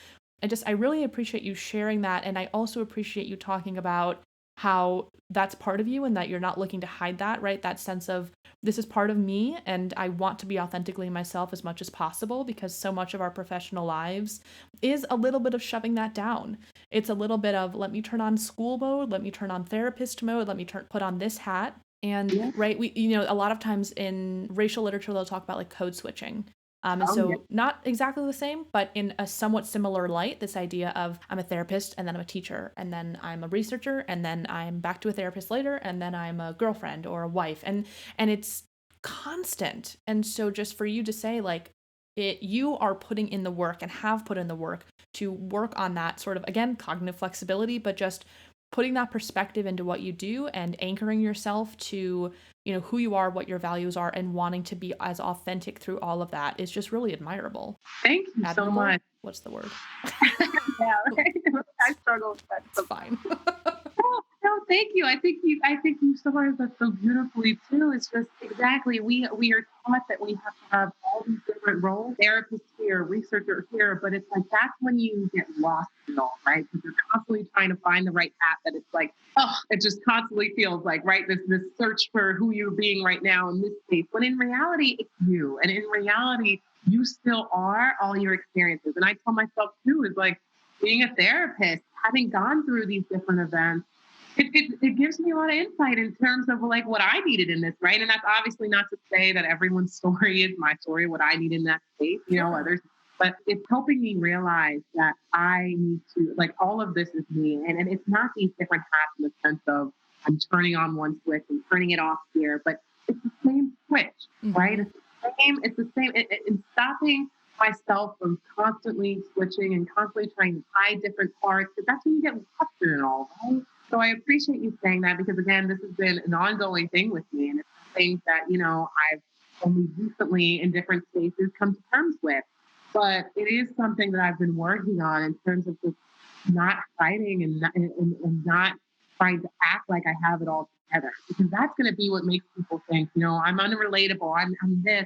I really appreciate you sharing that. And I also appreciate you talking about how that's part of you and that you're not looking to hide that, right? That sense of this is part of me and I want to be authentically myself as much as possible because so much of our professional lives is a little bit of shoving that down. It's a little bit of let me turn on school mode, let me turn on therapist mode, let me put on this hat. And
Yeah.
right, we a lot of times in racial literature they'll talk about like code switching. And
Oh, yeah.
so not exactly the same, but in a somewhat similar light, this idea of I'm a therapist and then I'm a teacher and then I'm a researcher and then I'm back to a therapist later and then I'm a girlfriend or a wife. And it's constant. And so just for you to say like you are putting in the work and have put in the work to work on that sort of again cognitive flexibility, but just putting that perspective into what you do and anchoring yourself to who you are, what your values are, and wanting to be as authentic through all of that is just really admirable.
Thank you so
Admirable,
much.
what's the word?
Yeah, right. I struggle with that
It's
sometimes.
fine.
Oh, no, thank you. I think you summarized that so beautifully too. It's just exactly we are taught that we have to have all these different roles, therapist here, researcher here, but it's like that's when you get lost in it all, right? Because you're constantly trying to find the right path that it's like, oh, it just constantly feels like, right, this search for who you're being right now in this space. When in reality, it's you. And in reality, you still are all your experiences. And I tell myself too, is like being a therapist, having gone through these different events, it gives me a lot of insight in terms of like what I needed in this, right? And that's obviously not to say that everyone's story is my story, what I need in that space,
Sure.
others, but it's helping me realize that I need to, like, all of this is me. And it's not these different hats in the sense of I'm turning on one switch and turning it off here, but it's the same switch, right?
Mm-hmm.
It's the same. And stopping myself from constantly switching and constantly trying to hide different parts, because that's when you get lost in it all, right? So I appreciate you saying that because again, this has been an ongoing thing with me, and it's things that I've only recently in different spaces come to terms with. But it is something that I've been working on in terms of just not hiding and not trying to act like I have it all together, because that's going to be what makes people think, I'm unrelatable. I'm this.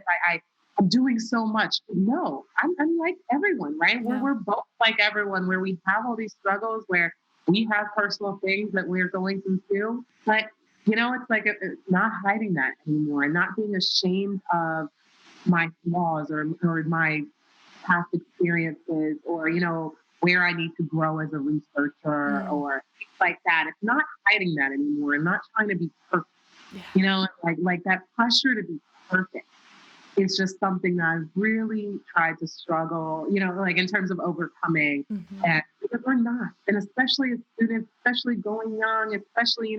I'm doing so much. No, I'm like everyone, right? We're,
Yeah.
we're both like everyone, where we have all these struggles, where we have personal things that we're going through too. But, it's like it's not hiding that anymore and not being ashamed of my flaws or my past experiences or, where I need to grow as a researcher
Mm.
or things like that. It's not hiding that anymore and not trying to be perfect,
Yeah.
like that pressure to be perfect. It's just something that I've really tried to struggle, like in terms of overcoming.
Mm-hmm.
And because we're not, and especially as students, especially going young, especially,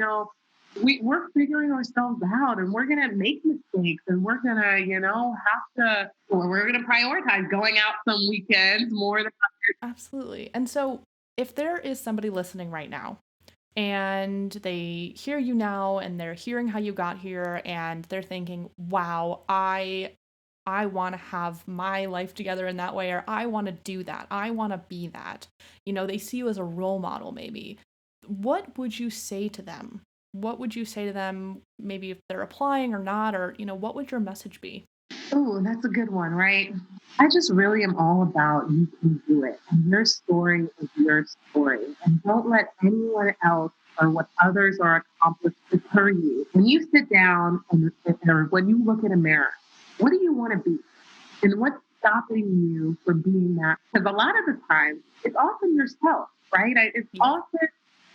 we're figuring ourselves out and we're going to make mistakes and we're going to, or we're going to prioritize going out some weekends more than.
Absolutely. And so if there is somebody listening right now and they hear you now and they're hearing how you got here and they're thinking, "Wow, I want to have my life together in that way, or I want to do that. I want to be that." They see you as a role model maybe. What would you say to them? What would you say to them maybe if they're applying or not, or what would your message be?
Oh, that's a good one, right? I just really am all about you can do it. And your story is your story. And don't let anyone else or what others are accomplished deter you. When you sit down or when you look in a mirror, what do you want to be? And what's stopping you from being that? Because a lot of the time, it's often yourself, right? It's
Yeah.
often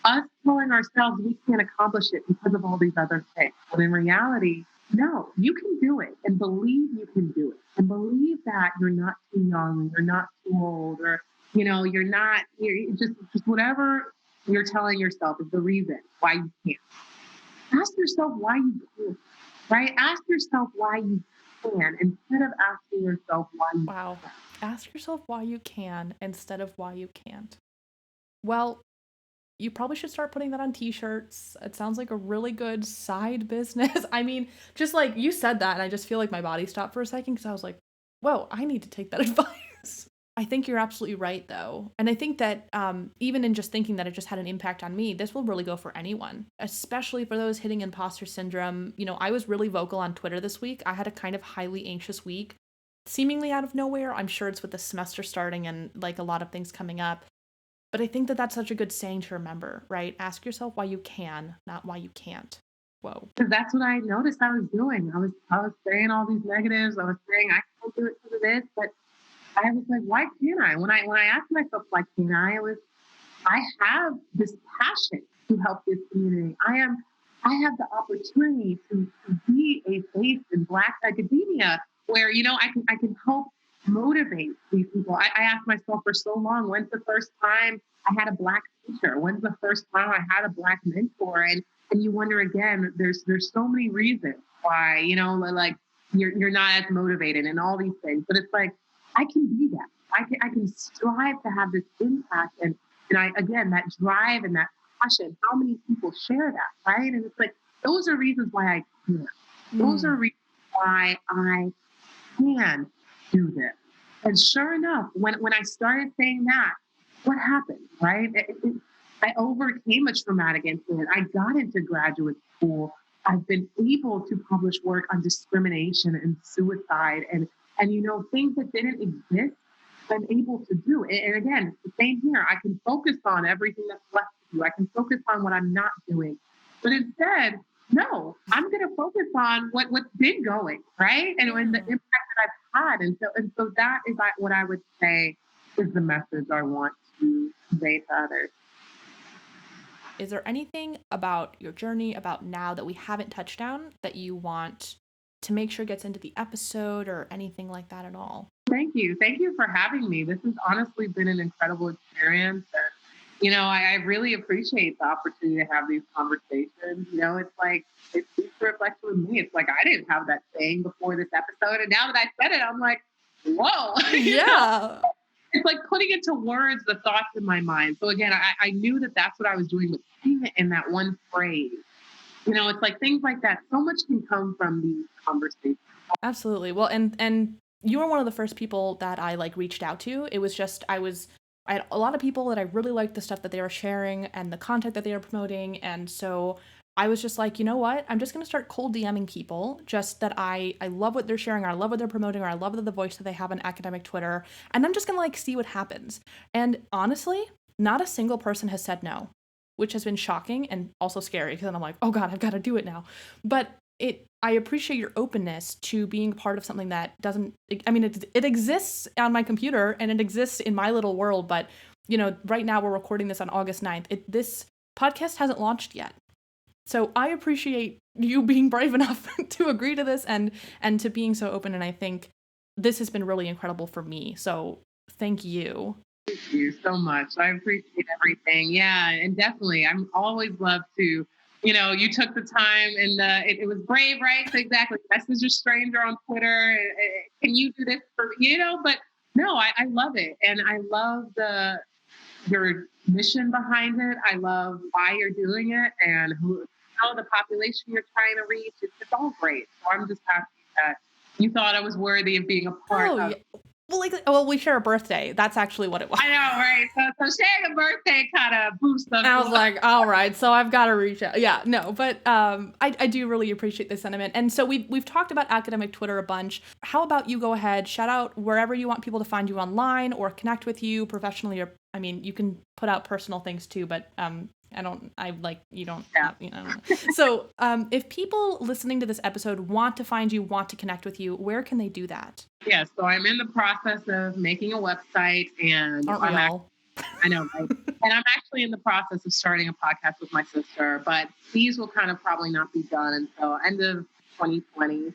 us telling ourselves we can't accomplish it because of all these other things. But in reality, no, you can do it and believe you can do it and believe that you're not too young, you're not too old, or, you're just whatever you're telling yourself is the reason why you can't. Ask yourself why you can't, right? Ask yourself why you can instead of asking yourself why you
Wow. Ask yourself why you can instead of why you can't. Well, you probably should start putting that on t-shirts. It sounds like a really good side business. I mean, just like you said that, and I just feel like my body stopped for a second because I was like, whoa, I need to take that advice. I think you're absolutely right, though. And I think that even in just thinking that it just had an impact on me, this will really go for anyone, especially for those hitting imposter syndrome. I was really vocal on Twitter this week. I had a kind of highly anxious week, seemingly out of nowhere. I'm sure it's with the semester starting and like a lot of things coming up. But I think that that's such a good saying to remember, right? Ask yourself why you can, not why you can't. Whoa.
because that's what I noticed I was doing. I was saying all these negatives. I was saying I can't do it because of this, but I was like, why can't I? When I asked myself why can't I, I have this passion to help this community. I have the opportunity to be a face in Black academia where, I can help motivate these people. I asked myself for so long, when's the first time I had a Black teacher? When's the first time I had a Black mentor? And you wonder again, there's so many reasons why, like you're not as motivated and all these things. But it's like I can be that. I can strive to have this impact and I again that drive and that passion. How many people share that, right? And it's like those are reasons why I care. Those are
Mm.
reasons why I can do this. And sure enough, when I started saying that, what happened, right? I overcame a traumatic incident. I got into graduate school. I've been able to publish work on discrimination and suicide and things that didn't exist. I'm able to do. And again, it's the same here. I can focus on everything that's left to do. I can focus on what I'm not doing. But instead, no, I'm going to focus on what's been going, right? And the
Yeah.
impact that I've had. And so that is what I would say is the message I want to convey to others.
Is there anything about your journey, about now, that we haven't touched on that you want to make sure gets into the episode or anything like that at all?
Thank you. Thank you for having me. This has honestly been an incredible experience. And, I really appreciate the opportunity to have these conversations. It's like, it's deep reflection with me. It's like, I didn't have that saying before this episode. And now that I said it, I'm like, whoa.
Yeah.
It's like putting into words the thoughts in my mind. So again, I knew that that's what I was doing, but saying it in that one phrase, it's like things like that. So much can come from these conversations.
Absolutely. Well, and you were one of the first people that I reached out to. It was just I had a lot of people that I really liked the stuff that they were sharing and the content that they were promoting, and so I was just like, you know what? I'm just gonna start cold DMing people, just that I love what they're sharing, or I love what they're promoting, or I love the voice that they have on academic Twitter, and I'm just gonna see what happens. And honestly, not a single person has said no, which has been shocking and also scary because then I'm like, oh God, I've got to do it now. But I appreciate your openness to being part of something that doesn't, I mean, it exists on my computer and it exists in my little world, but right now we're recording this on August 9th. This podcast hasn't launched yet. So I appreciate you being brave enough to agree to this and to being so open. And I think this has been really incredible for me. So thank you.
Thank you so much. I appreciate everything. Yeah, and definitely, I'm always love to, you took the time and it was brave, right? So exactly, message a stranger on Twitter. Can you do this for me? But no, I love it, and I love your mission behind it. I love why you're doing it and how the population you're trying to reach. It's all great. So I'm just happy that you thought I was worthy of being a part
Oh,
of.
yeah. Well, we share a birthday. That's actually what it was.
I know, right? So sharing a birthday kind of boosts us.
I was like, all right, so I've got to reach out. Yeah, no, but I do really appreciate the sentiment. And so we've talked about academic Twitter a bunch. How about you go ahead, shout out wherever you want people to find you online or connect with you professionally, or I mean, you can put out personal things too, but you don't.
Yeah.
So if people listening to this episode want to find you, want to connect with you, where can they do that?
Yeah, so I'm in the process of making a website, and
Aren't we all?
I know, right? And I'm actually in the process of starting a podcast with my sister, but these will kind of probably not be done until end of 2020.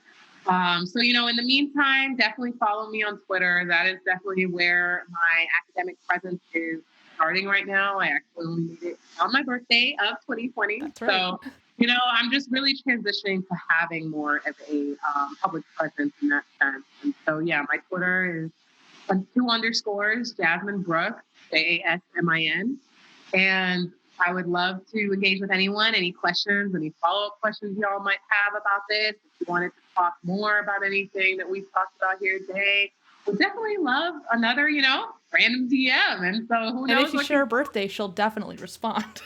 So, in the meantime, definitely follow me on Twitter. That is definitely where my academic presence is starting right now. I actually only made it on my birthday of 2020.
That's right.
So, I'm just really transitioning to having more of a public presence in that sense. And so, yeah, my Twitter is 2 underscores, Jasmin Brooke, Jasmin. And I would love to engage with anyone, any questions, any follow-up questions y'all might have about this. If you wanted to talk more about anything that we've talked about here today, we'll definitely love another, random DM. And so who knows?
And if you share a birthday, she'll definitely respond.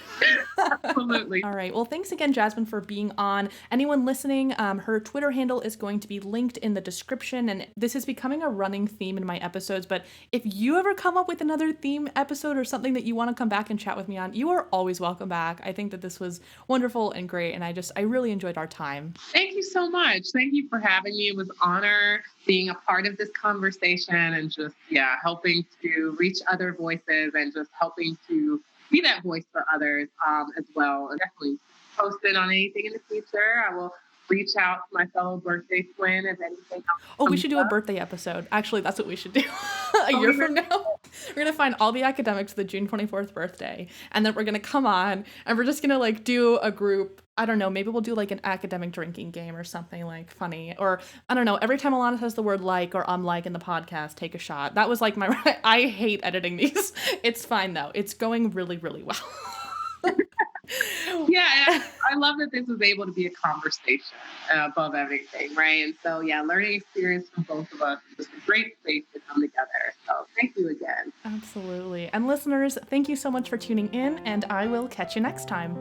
Absolutely.
All right. Well, thanks again, Jasmin, for being on. Anyone listening, her Twitter handle is going to be linked in the description. And this is becoming a running theme in my episodes. But if you ever come up with another theme episode or something that you want to come back and chat with me on, you are always welcome back. I think that this was wonderful and great. And I really enjoyed our time.
Thank you so much. Thank you for having me. It was an honor being a part of this conversation and just, helping to reach other voices and just helping to be that voice for others as well. And definitely post it on anything in the future. I will reach out to my fellow birthday twin if anything else
Oh, we
comes
should do a
up.
birthday episode. Actually, that's what we should do. A
Oh,
year
we
from now, we're going to find all the academics for the June 24th birthday, and then we're going to come on, and we're just going to, like, do a group. I don't know, maybe we'll do, like, an academic drinking game or something, like, funny. Or, I don't know, every time Alana says the word like or like in the podcast, take a shot. That was, like, my... I hate editing these. It's fine, though. It's going really, really well.
Yeah, and I love that this was able to be a conversation above everything, right? And so, yeah, learning experience from both of us is just a great place to come together. So, thank you again.
Absolutely. And listeners, thank you so much for tuning in, and I will catch you next time.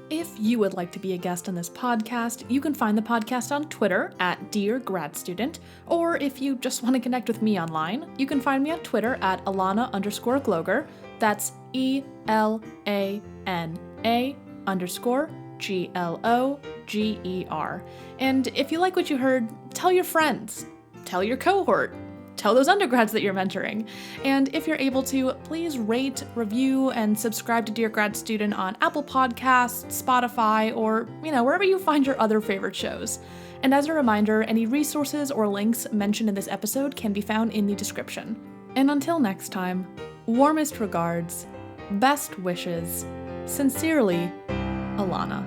If you would like to be a guest on this podcast, you can find the podcast on Twitter at Dear Grad Student, or if you just want to connect with me online, you can find me on Twitter at Alana_Gloger. That's ELANA_GLOGER. And if you like what you heard, tell your friends, tell your cohort, tell those undergrads that you're mentoring. And if you're able to, please rate, review, and subscribe to Dear Grad Student on Apple Podcasts, Spotify, or, wherever you find your other favorite shows. And as a reminder, any resources or links mentioned in this episode can be found in the description. And until next time, warmest regards, best wishes, sincerely, Alana.